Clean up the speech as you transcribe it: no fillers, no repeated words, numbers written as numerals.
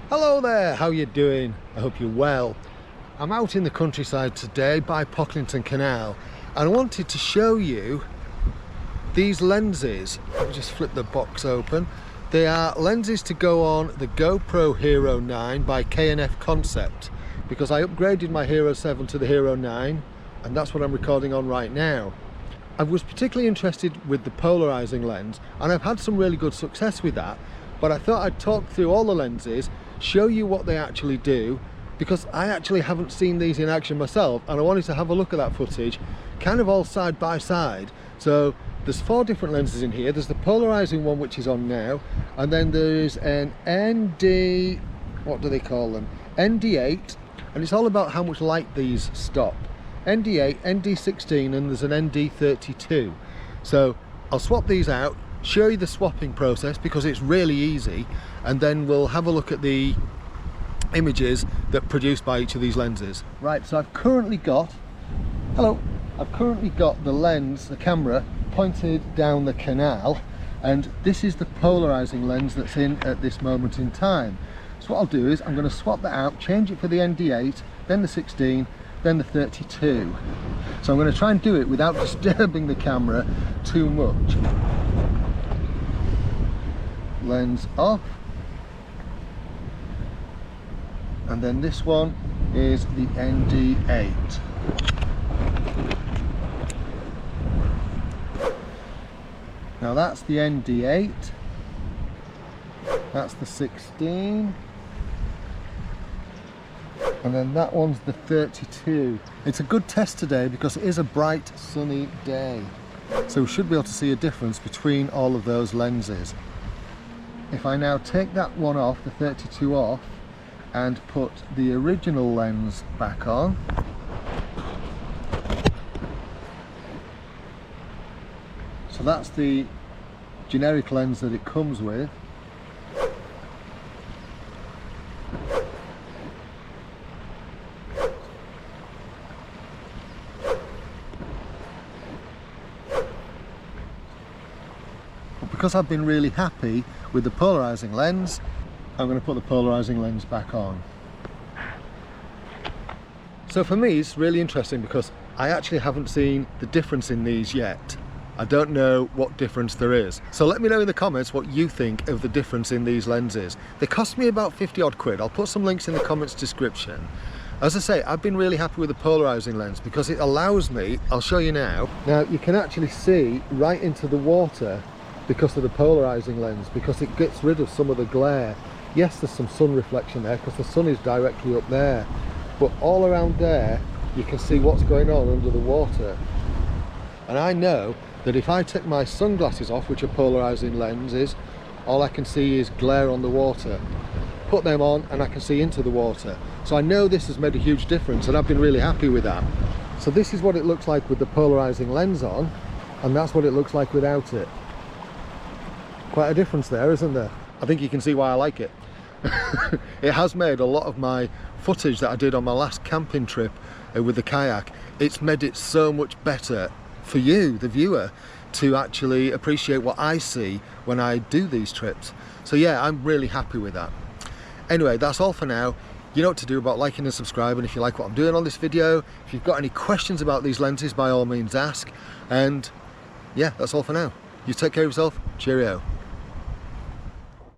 Hello there, how you doing? I hope you're well. I'm out in the countryside today by Pocklington Canal and I wanted to show you these lenses. Let me just flip the box open. They are lenses to go on the GoPro Hero 9 by K&F Concept, because I upgraded my Hero 7 to the Hero 9 and that's what I'm recording on right now. I was particularly interested with the polarizing lens and I've had some really good success with that, but I thought I'd talk through all the lenses, show you what they actually do, because I actually haven't seen these in action myself and I wanted to have a look at that footage kind of all side by side. So there's 4 different lenses in here. There's the polarizing one which is on now, and then there's an what do they call them? ND8, and it's all about how much light these stop. ND8, ND16, and there's an ND32. So I'll swap these out, show you the swapping process because it's really easy, and then we'll have a look at the images that are produced by each of these lenses. Right, so I've currently got the lens, the camera, pointed down the canal, and this is the polarizing lens that's in at this moment in time. So what I'll do is I'm going to swap that out, change it for the ND8, then the 16, then the 32. So I'm going to try and do it without disturbing the camera too much. Lens off, and then this one is the ND8. Now that's the ND8, that's the 16, and then that one's the 32. It's a good test today because it is a bright sunny day, so we should be able to see a difference between all of those lenses. If I now take that one off, the 32 off, and put the original lens back on, so that's the generic lens that it comes with. But because I've been really happy with the polarizing lens, I'm going to put the polarizing lens back on. So for me it's really interesting because I actually haven't seen the difference in these yet. I don't know what difference there is. So let me know in the comments what you think of the difference in these lenses. They cost me about 50 odd quid. I'll put some links in the comments description. As I say, I've been really happy with the polarizing lens because it allows me, I'll show you now. Now you can actually see right into the water because of the polarizing lens, because it gets rid of some of the glare. Yes, there's some sun reflection there because the sun is directly up there, but all around there you can see what's going on under the water. And I know that if I take my sunglasses off, which are polarizing lenses, all I can see is glare on the water. Put them on and I can see into the water. So I know this has made a huge difference and I've been really happy with that. So this is what it looks like with the polarizing lens on, and that's what it looks like without it. Quite a difference there, isn't there? I think you can see why I like it. It has made a lot of my footage that I did on my last camping trip with the kayak, it's made it so much better for you, the viewer, to actually appreciate what I see when I do these trips. So yeah, I'm really happy with that. Anyway, that's all for now. You know what to do about liking and subscribing if you like what I'm doing on this video. If you've got any questions about these lenses, by all means ask. And yeah, that's all for now. You take care of yourself. Cheerio.